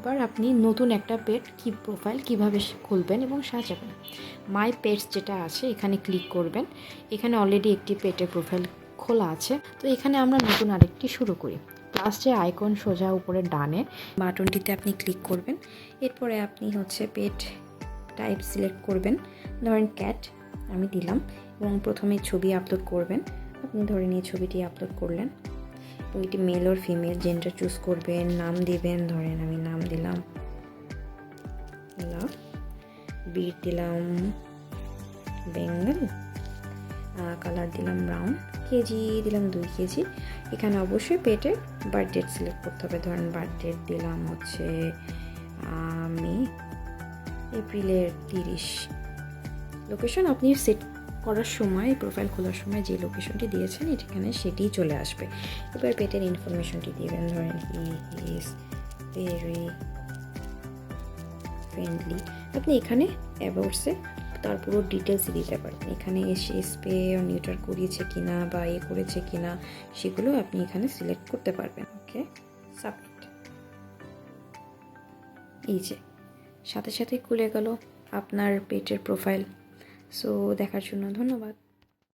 এবার আপনি নতুন একটা পেট প্রোফাইল কীভাবে খুলবেন এবং সাজাবেন। মাই পেটস যেটা আছে এখানে ক্লিক করবেন। এখানে অলরেডি একটি পেটের প্রোফাইল খোলা আছে, তো এখানে আমরা নতুন আরেকটি শুরু করি। প্লাস যে আইকন সোজা উপরে ডানে বাটনটিতে আপনি ক্লিক করবেন। এরপরে আপনি পেট টাইপ সিলেক্ট করবেন, ধরেন ক্যাট আমি দিলাম, এবং প্রথমে ছবি আপলোড করবেন। আপনি ধরেন এই ছবিটি আপলোড করলেন এবং এটি মেল ওর ফিমেল জেন্ডার চুজ করবেন, নাম দিবেন, ধরেন আমি নাম দিলাম লাভ, বিট দিলাম বেঙ্গল, কালার দিলাম ব্রাউন, কেজি দিলাম 2 কেজি। এখানে অবশ্যই পেটের বার্থ ডেট সিলেক্ট করতে হবে, ধরেন বার্থ ডেট দিলাম আমি এপ্রিলের 30। লোকেশন আপনি সেট করার সময়, প্রোফাইল খোলার সময় যে লোকেশনটি দিয়েছেন এখানে সেটিই চলে আসবে। এবার পেটের ইনফরমেশনটি দিবেন, ধরেন হি ইজ ভেরি ফ্রেন্ডলি। আপনি এখানে অ্যাবাউটসে তার পুরো ডিটেলসই দিতে পারবেন। এখানে এসে স্প্রে নিউটার করিয়েছে কিনা বা করেছে কিনা সেগুলো আপনি এখানে সিলেক্ট করতে পারবেন। ওকে, সাবমিট। এই যে সাথে সাথে খুলে গেল আপনার পেটের প্রোফাইল। সো দেখার জন্য ধন্যবাদ।